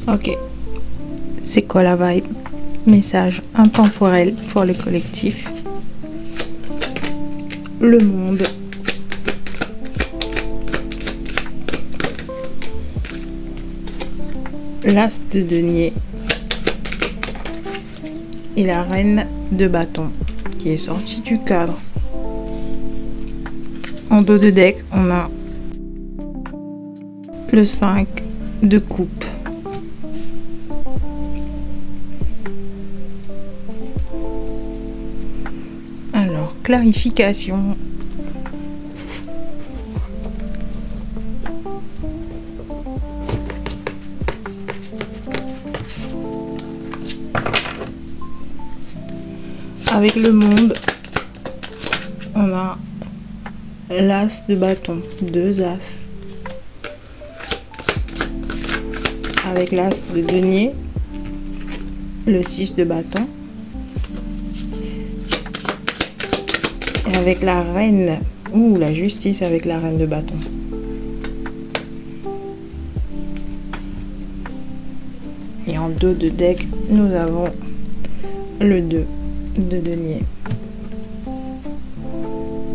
Ok. C'est quoi la vibe? Message intemporel pour le collectif. Le monde. L'as de denier. Et la reine de bâton qui est sortie du cadre. En dos de deck, on a le 5 de coupe. Alors, clarification. Avec le monde, on a l'as de bâton, 2 as. Avec l'as de denier, le 6 de bâton. Et avec la reine, ou la justice avec la reine de bâton. Et en dos de deck, nous avons le 2 de denier.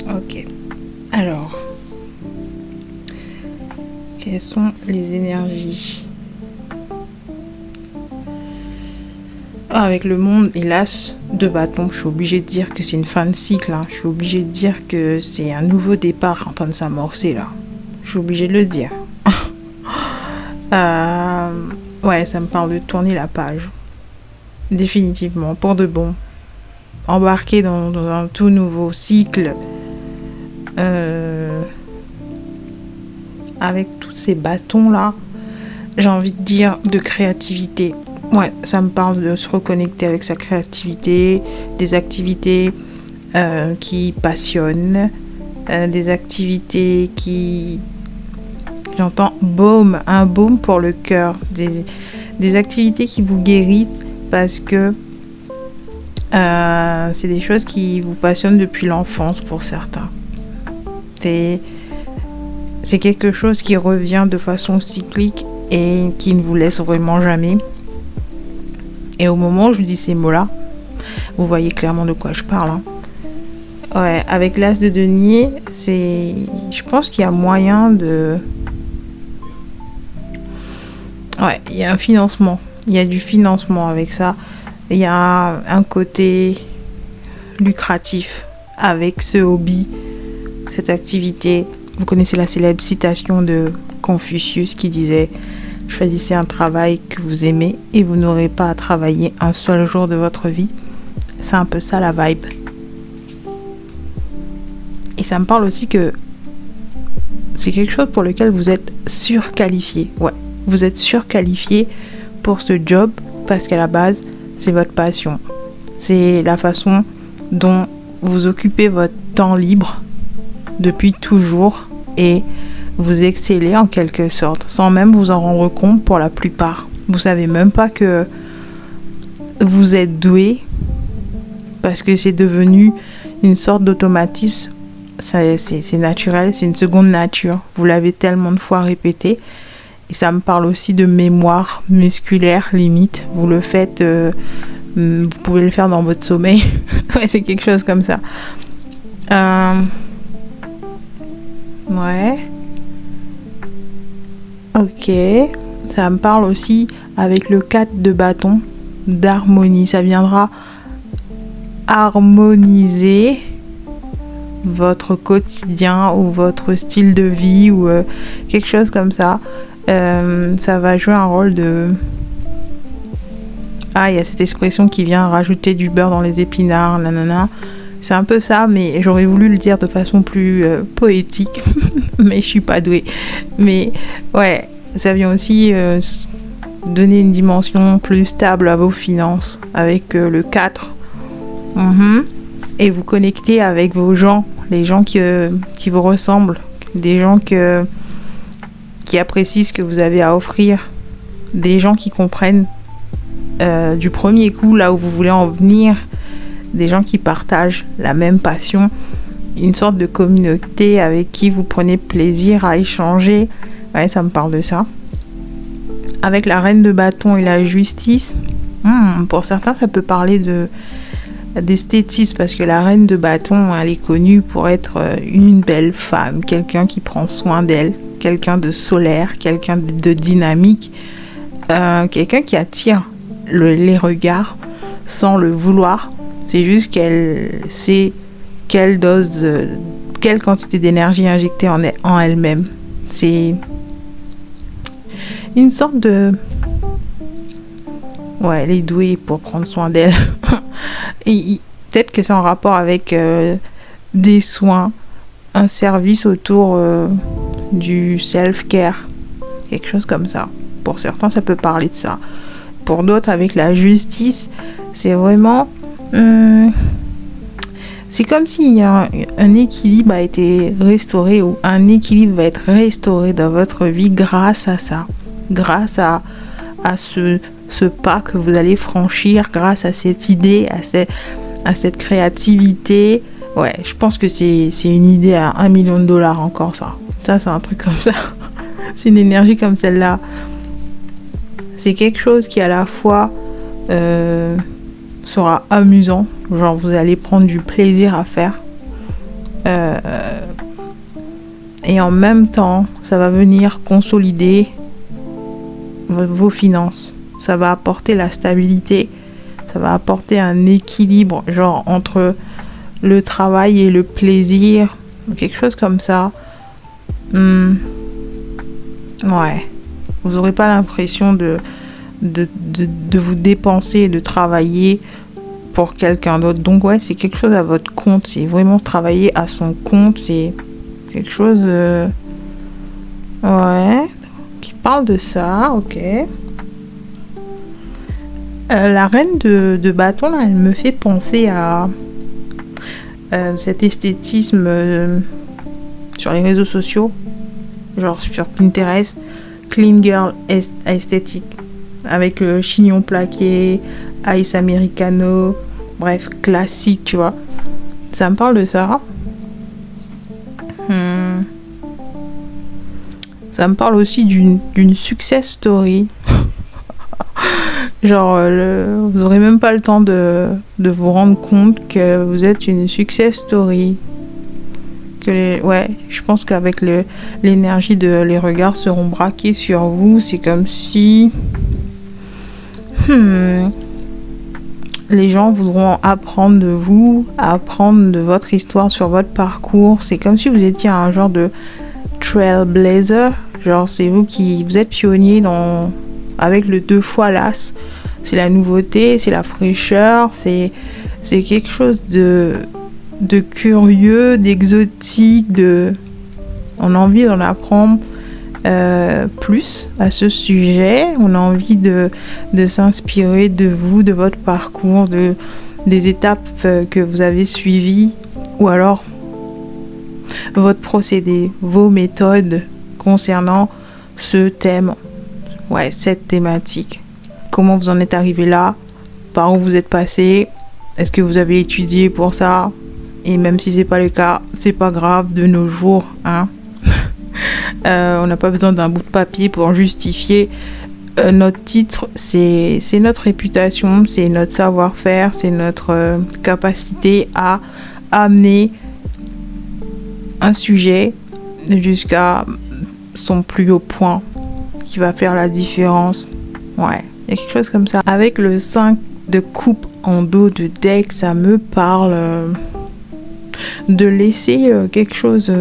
Ok. Alors, quelles sont les énergies? Avec le monde et l'as de bâton, je suis obligée de dire que c'est une fin de cycle. Je suis obligée de dire que c'est un nouveau départ en train de s'amorcer là. Je suis obligée de le dire. Ouais, ça me parle de tourner la page. Définitivement, pour de bon. Embarquer dans un tout nouveau cycle. Avec tous ces bâtons là, j'ai envie de dire de créativité. Ouais, ça me parle de se reconnecter avec sa créativité, des activités qui passionnent, des activités qui... J'entends baume, un baume pour le cœur, des activités qui vous guérissent parce que c'est des choses qui vous passionnent depuis l'enfance pour certains. C'est quelque chose qui revient de façon cyclique et qui ne vous laisse vraiment jamais. Et au moment où je dis ces mots-là, vous voyez clairement de quoi je parle. Ouais, avec l'as de denier, je pense qu'il y a moyen de... Ouais, il y a un financement. Il y a du financement avec ça. Il y a un côté lucratif avec ce hobby, cette activité. Vous connaissez la célèbre citation de Confucius qui disait « Choisissez un travail que vous aimez et vous n'aurez pas à travailler un seul jour de votre vie. » C'est un peu ça la vibe. Et ça me parle aussi que c'est quelque chose pour lequel vous êtes surqualifié. Ouais, vous êtes surqualifié pour ce job parce qu'à la base, c'est votre passion. C'est la façon dont vous occupez votre temps libre depuis toujours et vous excellez en quelque sorte, sans même vous en rendre compte pour la plupart. Vous savez même pas que vous êtes doué parce que c'est devenu une sorte d'automatisme. C'est naturel, c'est une seconde nature. Vous l'avez tellement de fois répété. Et ça me parle aussi de mémoire musculaire, limite. Vous le faites, vous pouvez le faire dans votre sommeil. Ouais, c'est quelque chose comme ça. Ouais. Ok. Ça me parle aussi avec le 4 de bâton d'harmonie. Ça viendra harmoniser votre quotidien ou votre style de vie ou quelque chose comme ça. Ça va jouer un rôle de... Ah, il y a cette expression qui vient rajouter du beurre dans les épinards, nanana. C'est un peu ça, mais j'aurais voulu le dire de façon plus poétique, mais je suis pas douée. Mais ouais, ça vient aussi donner une dimension plus stable à vos finances avec le 4. Et vous connecter avec vos gens, les gens qui vous ressemblent, des gens qui apprécient ce que vous avez à offrir, des gens qui comprennent du premier coup là où vous voulez en venir, des gens qui partagent la même passion, une sorte de communauté avec qui vous prenez plaisir à échanger. Ouais, ça me parle de ça. avec la reine de bâton et la justice, pour certains, ça peut parler d'esthétisme parce que la reine de bâton, elle est connue pour être une belle femme, quelqu'un qui prend soin d'elle, quelqu'un de solaire, quelqu'un de dynamique, quelqu'un qui attire les regards sans le vouloir. C'est juste qu'elle sait quelle dose, quelle quantité d'énergie injecter en elle-même. C'est une sorte de... Ouais, elle est douée pour prendre soin d'elle. Et peut-être que c'est en rapport avec des soins, un service autour du self-care, quelque chose comme ça. Pour certains, ça peut parler de ça. Pour d'autres, avec la justice, c'est vraiment... c'est comme si un équilibre a été restauré ou un équilibre va être restauré dans votre vie grâce à ça. Grâce à ce pas que vous allez franchir, grâce à cette idée, à cette créativité. Ouais, je pense que c'est une idée à $1 million encore, ça. Ça, c'est un truc comme ça. C'est une énergie comme celle-là. C'est quelque chose qui, à la fois, sera amusant. Genre, vous allez prendre du plaisir à faire. Et en même temps, ça va venir consolider vos finances. Ça va apporter la stabilité. Ça va apporter un équilibre, genre, entre le travail et le plaisir. Quelque chose comme ça. Ouais. Vous n'aurez pas l'impression de vous dépenser et de travailler pour quelqu'un d'autre. Donc ouais, c'est quelque chose à votre compte. C'est vraiment travailler à son compte. C'est quelque chose ouais, qui parle de ça. Ok. La reine de bâton, là, elle me fait penser à cet esthétisme sur les réseaux sociaux, genre sur Pinterest, clean girl esthétique, avec le chignon plaqué, ice americano, bref, classique, tu vois. Ça me parle de ça. Ça me parle aussi d'une success story. Genre, vous aurez même pas le temps de vous rendre compte que vous êtes une success story. Ouais, je pense qu'avec l'énergie les regards seront braqués sur vous. C'est comme si les gens voudront apprendre de vous, apprendre de votre histoire sur votre parcours. C'est comme si vous étiez un genre de trailblazer. Genre, c'est vous êtes pionnier avec le 2 fois l'as. C'est la nouveauté, c'est la fraîcheur, c'est quelque chose de curieux, d'exotique, on a envie d'en apprendre plus à ce sujet. On a envie de s'inspirer de vous, de votre parcours, des étapes que vous avez suivies, ou alors votre procédé, vos méthodes concernant ce thème, ouais, cette thématique. Comment vous en êtes arrivé là? Par où vous êtes passé? Est-ce que vous avez étudié pour ça? Et même si c'est pas le cas, c'est pas grave de nos jours, hein. On n'a pas besoin d'un bout de papier pour justifier notre titre. C'est notre réputation, c'est notre savoir-faire, c'est notre capacité à amener un sujet jusqu'à son plus haut point qui va faire la différence. Ouais, il y a quelque chose comme ça. Avec le 5 de coupe en dos de deck, ça me parle de laisser quelque chose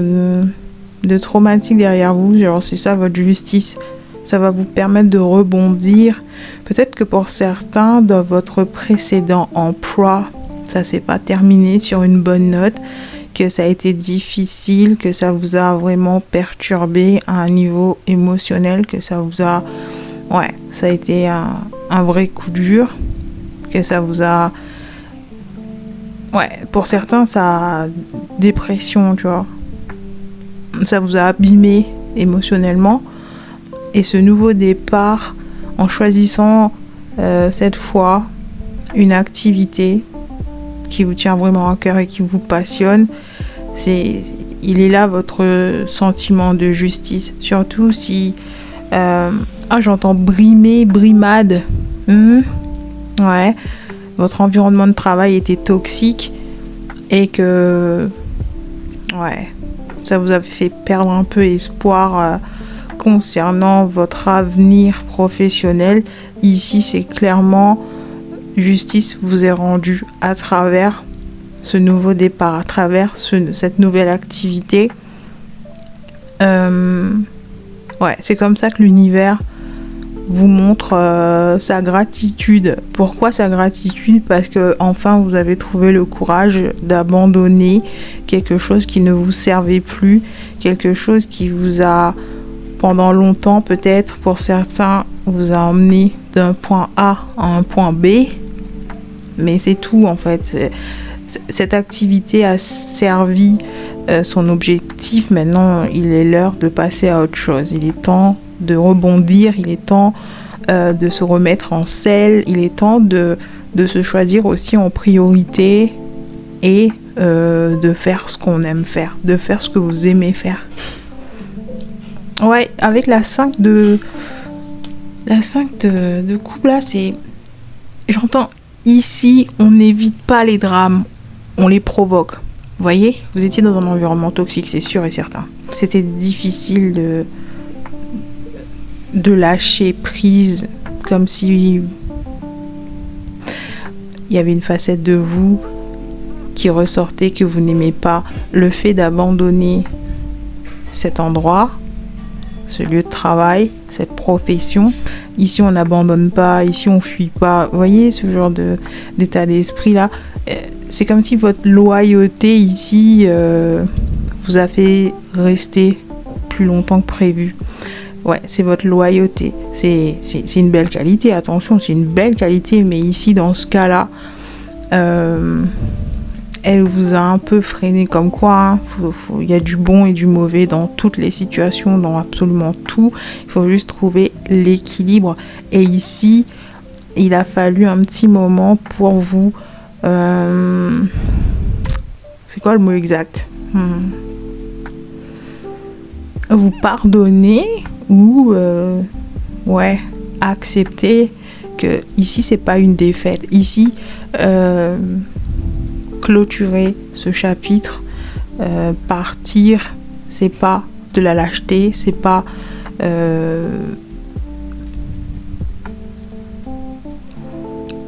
de traumatique derrière vous. Genre, c'est ça votre justice. Ça va vous permettre de rebondir. Peut-être que pour certains, dans votre précédent emploi, ça s'est pas terminé sur une bonne note, que ça a été difficile, que ça vous a vraiment perturbé à un niveau émotionnel, que ça vous a... Ouais, ça a été un vrai coup dur, que ça vous a... Ouais, pour certains, ça a dépression, tu vois. Ça vous a abîmé émotionnellement. Et ce nouveau départ, en choisissant cette fois une activité qui vous tient vraiment à cœur et qui vous passionne, il est là votre sentiment de justice. Surtout si Ah, j'entends brimer, brimade. Ouais. Votre environnement de travail était toxique et que... Ouais. Ça vous a fait perdre un peu espoir concernant votre avenir professionnel. Ici, c'est clairement justice vous est rendue à travers ce nouveau départ, à travers cette nouvelle activité. Ouais, c'est comme ça que l'univers vous montre sa gratitude. Pourquoi sa gratitude? Parce que enfin vous avez trouvé le courage d'abandonner quelque chose qui ne vous servait plus, quelque chose qui vous a pendant longtemps peut-être pour certains vous a emmené d'un point A à un point B, mais c'est tout en fait. Cette activité a servi son objectif. Maintenant il est l'heure de passer à autre chose. Il est temps de rebondir, il est temps de se remettre en selle, il est temps de se choisir aussi en priorité et de faire ce qu'on aime faire, de faire ce que vous aimez faire. Ouais, avec la 5 de coupe là, c'est... J'entends ici, on n'évite pas les drames, on les provoque. Vous voyez, vous étiez dans un environnement toxique, c'est sûr et certain. C'était difficile de lâcher prise, comme si il y avait une facette de vous qui ressortait que vous n'aimez pas. Le fait d'abandonner cet endroit, ce lieu de travail, cette profession, ici on n'abandonne pas, ici on fuit pas. Vous voyez ce genre d'état d'esprit là, c'est comme si votre loyauté ici vous a fait rester plus longtemps que prévu. Ouais, c'est votre loyauté. C'est une belle qualité, attention, c'est une belle qualité, mais ici, dans ce cas-là, elle vous a un peu freiné, comme quoi il y a du bon et du mauvais dans toutes les situations, dans absolument tout. Il faut juste trouver l'équilibre. Et ici, il a fallu un petit moment pour vous... c'est quoi le mot exact? Vous pardonner ou accepter que ici c'est pas une défaite. Ici clôturer ce chapitre, partir, c'est pas de la lâcheté, c'est pas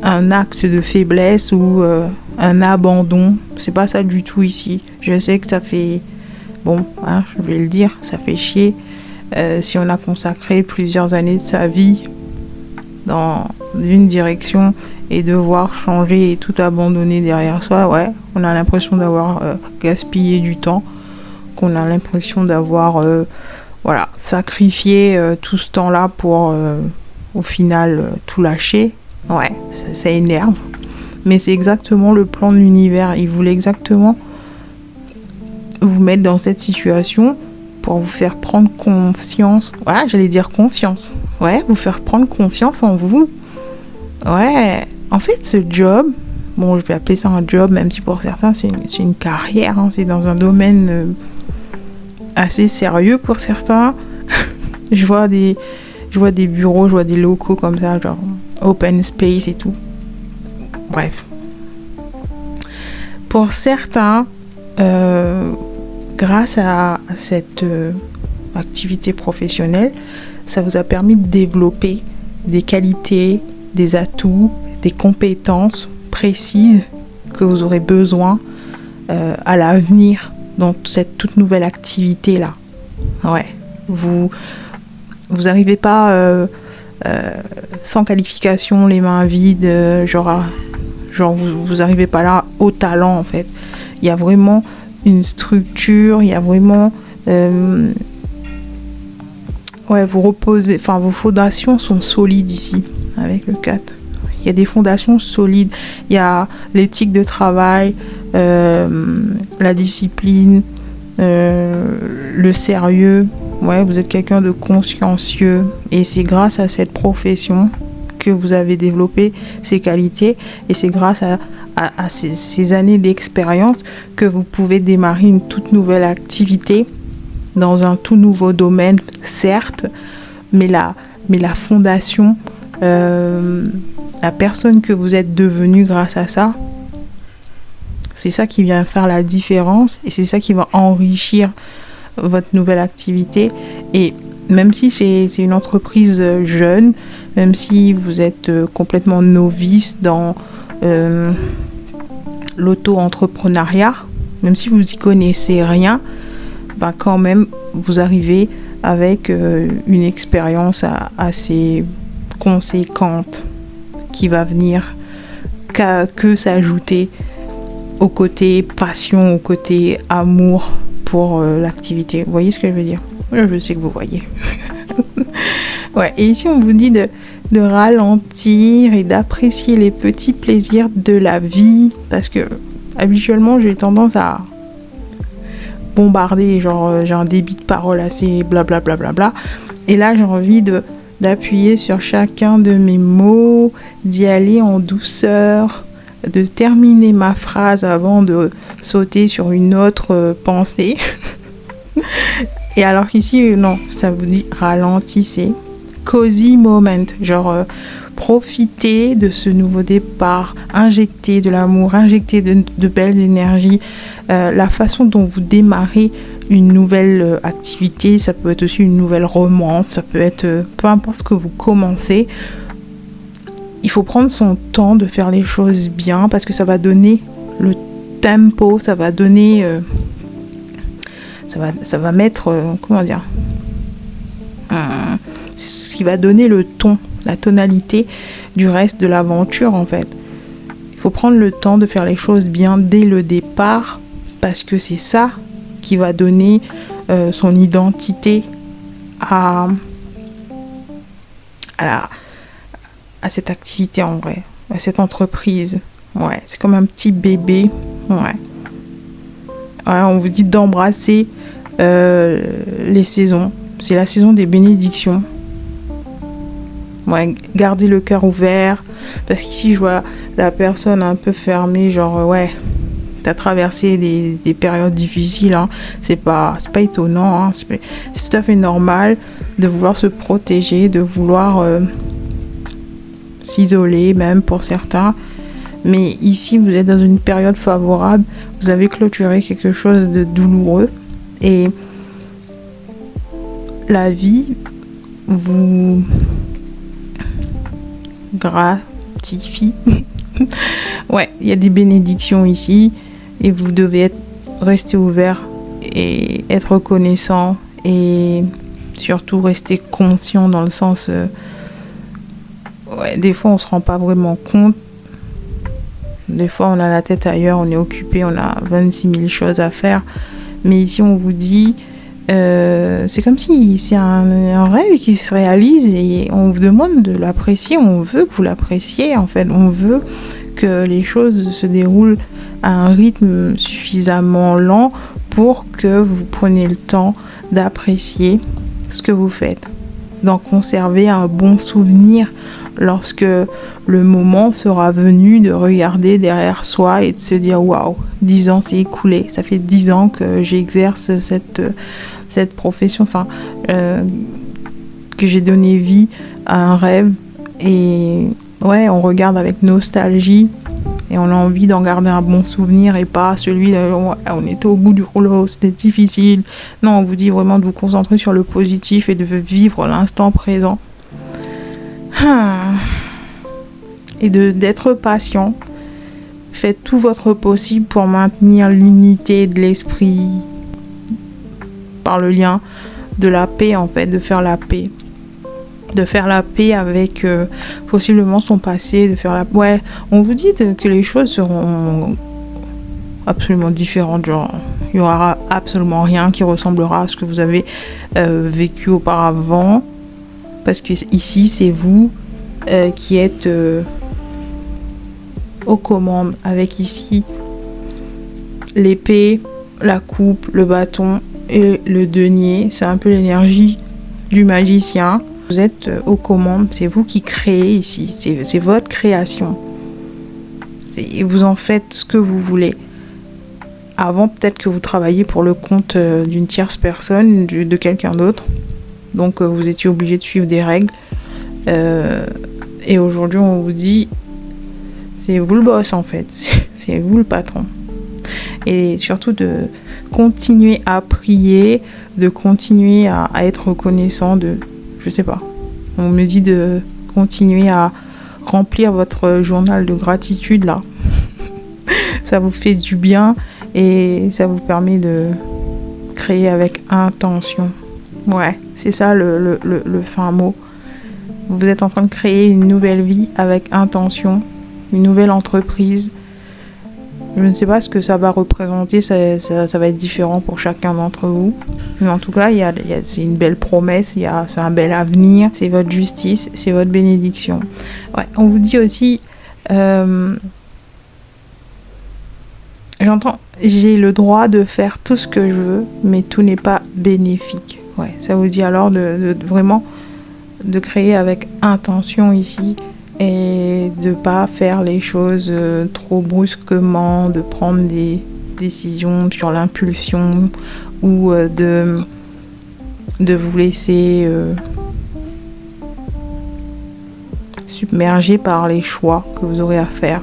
un acte de faiblesse ou un abandon. C'est pas ça du tout ici. Je sais que ça fait bon, hein, je vais le dire, ça fait chier si on a consacré plusieurs années de sa vie dans une direction et devoir changer et tout abandonner derrière soi. Ouais, on a l'impression d'avoir gaspillé du temps, qu'on a l'impression d'avoir sacrifié tout ce temps-là pour au final tout lâcher. Ouais, ça énerve. Mais c'est exactement le plan de l'univers. Il voulait exactement vous mettre dans cette situation pour vous faire prendre confiance. Ouais, j'allais dire confiance. Ouais, vous faire prendre confiance en vous. Ouais, en fait, ce job, bon, je vais appeler ça un job, même si pour certains, c'est une carrière. Hein, c'est dans un domaine assez sérieux pour certains. Je vois des bureaux, je vois des locaux comme ça, genre open space et tout. Bref. Pour certains, grâce à cette activité professionnelle, ça vous a permis de développer des qualités, des atouts, des compétences précises que vous aurez besoin à l'avenir dans cette toute nouvelle activité-là. Ouais, vous n'arrivez pas sans qualification, les mains vides, genre vous n'arrivez pas là au talent en fait. Il y a vraiment une structure, il y a vraiment vous reposez, enfin vos fondations sont solides ici avec le 4. Il y a des fondations solides, il y a l'éthique de travail, la discipline, le sérieux. Ouais, vous êtes quelqu'un de consciencieux et c'est grâce à cette profession que vous avez développé ces qualités et c'est grâce à ces années d'expérience que vous pouvez démarrer une toute nouvelle activité dans un tout nouveau domaine, certes, mais mais la fondation, la personne que vous êtes devenue grâce à ça, c'est ça qui vient faire la différence et c'est ça qui va enrichir votre nouvelle activité. Et même si c'est une entreprise jeune, même si vous êtes complètement novice dans l'auto-entrepreneuriat, même si vous y connaissez rien, bah quand même vous arrivez avec une expérience assez conséquente qui va venir que s'ajouter au côté passion, au côté amour pour l'activité. Vous voyez ce que je veux dire? Je sais que vous voyez. Ouais, et ici on vous dit de ralentir et d'apprécier les petits plaisirs de la vie, parce que habituellement j'ai tendance à bombarder, genre j'ai un débit de parole assez blablabla, bla, bla, bla, et là j'ai envie d'appuyer sur chacun de mes mots, d'y aller en douceur, de terminer ma phrase avant de sauter sur une autre pensée. Et alors qu'ici, non, ça vous dit ralentissez. Cozy moment, genre profitez de ce nouveau départ, injectez de l'amour, injectez de belles énergies. La façon dont vous démarrez une nouvelle activité, ça peut être aussi une nouvelle romance, ça peut être peu importe ce que vous commencez. Il faut prendre son temps de faire les choses bien parce que ça va donner le tempo, ça va donner... ça va mettre... comment dire c'est ce qui va donner le ton, la tonalité du reste de l'aventure en fait. Il faut prendre le temps de faire les choses bien dès le départ parce que c'est ça qui va donner son identité à cette activité en vrai, à cette entreprise. Ouais, c'est comme un petit bébé. Ouais, on vous dit d'embrasser les saisons. C'est la saison des bénédictions. Ouais, gardez le cœur ouvert. Parce qu'ici, je vois la personne un peu fermée, genre, ouais, t'as traversé des périodes difficiles. Hein. C'est pas étonnant. Hein. C'est tout à fait normal de vouloir se protéger, de vouloir s'isoler, même pour certains. Mais ici, vous êtes dans une période favorable. Vous avez clôturé quelque chose de douloureux. Et la vie vous gratifie. Ouais, il y a des bénédictions ici. Et vous devez rester ouvert et être reconnaissant. Et surtout rester conscient dans le sens... ouais, des fois, on se rend pas vraiment compte. Des fois, on a la tête ailleurs, on est occupé, on a 26 000 choses à faire. Mais ici, on vous dit, c'est comme si c'est un rêve qui se réalise et on vous demande de l'apprécier. On veut que vous l'appréciez, en fait. On veut que les choses se déroulent à un rythme suffisamment lent pour que vous preniez le temps d'apprécier ce que vous faites, d'en conserver un bon souvenir lorsque le moment sera venu de regarder derrière soi et de se dire waouh, 10 ans s'est écoulé, ça fait 10 ans que j'exerce cette profession, enfin que j'ai donné vie à un rêve. Et ouais, on regarde avec nostalgie et on a envie d'en garder un bon souvenir et pas celui de on était au bout du rouleau, c'était difficile. Non, on vous dit vraiment de vous concentrer sur le positif et de vivre l'instant présent. Et d'être patient. Faites tout votre possible pour maintenir l'unité de l'esprit par le lien de la paix, en fait, de faire la paix. De faire la paix avec possiblement son passé, de faire la... Ouais, on vous dit que les choses seront absolument différentes, genre il n'y aura absolument rien qui ressemblera à ce que vous avez vécu auparavant, parce que ici c'est vous qui êtes aux commandes, avec ici l'épée, la coupe, le bâton et le denier. C'est un peu l'énergie du magicien. Vous êtes aux commandes, c'est vous qui créez ici, c'est votre création. Et vous en faites ce que vous voulez. Avant, peut-être que vous travaillez pour le compte d'une tierce personne, de quelqu'un d'autre. Donc vous étiez obligé de suivre des règles. Et aujourd'hui on vous dit c'est vous le boss en fait, c'est vous le patron. Et surtout de continuer à prier, de continuer à être reconnaissant de, je sais pas, on me dit de continuer à remplir votre journal de gratitude là. Ça vous fait du bien et ça vous permet de créer avec intention. Ouais, c'est ça le fin mot. Vous êtes en train de créer une nouvelle vie avec intention, une nouvelle entreprise. Je ne sais pas ce que ça va représenter, ça va être différent pour chacun d'entre vous. Mais en tout cas, c'est une belle promesse, c'est un bel avenir, c'est votre justice, c'est votre bénédiction. Ouais, on vous dit aussi, j'entends, j'ai le droit de faire tout ce que je veux, mais tout n'est pas bénéfique. Ouais, ça vous dit alors de vraiment de créer avec intention ici et de pas faire les choses trop brusquement, de prendre des décisions sur l'impulsion ou de vous laisser submerger par les choix que vous aurez à faire,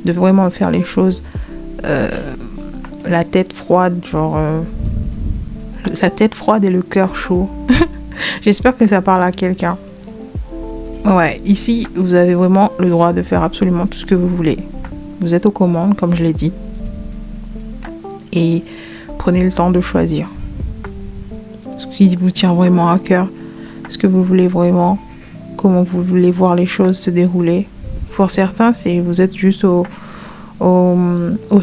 de vraiment faire les choses la tête froide, la tête froide et le cœur chaud. J'espère que ça parle à quelqu'un. Ouais, ici, vous avez vraiment le droit de faire absolument tout ce que vous voulez. Vous êtes aux commandes, comme je l'ai dit. Et prenez le temps de choisir. Ce qui vous tient vraiment à cœur. Ce que vous voulez vraiment. Comment vous voulez voir les choses se dérouler. Pour certains, vous êtes juste au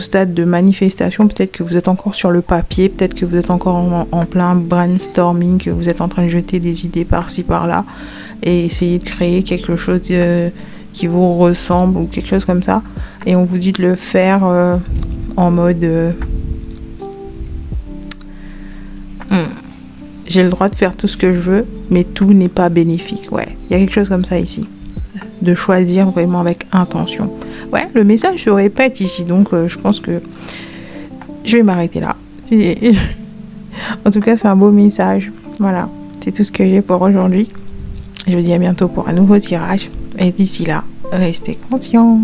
stade de manifestation. Peut-être que vous êtes encore sur le papier. Peut-être que vous êtes encore en plein brainstorming. Que vous êtes en train de jeter des idées par-ci, par-là. Et essayer de créer quelque chose qui vous ressemble ou quelque chose comme ça. Et on vous dit de le faire en mode j'ai le droit de faire tout ce que je veux, mais tout n'est pas bénéfique. Ouais, il y a quelque chose comme ça ici. De choisir vraiment avec intention. Ouais, le message se répète ici, donc je pense que je vais m'arrêter là. En tout cas, c'est un beau message. Voilà, c'est tout ce que j'ai pour aujourd'hui. Je vous dis à bientôt pour un nouveau tirage. Et d'ici là, restez conscients.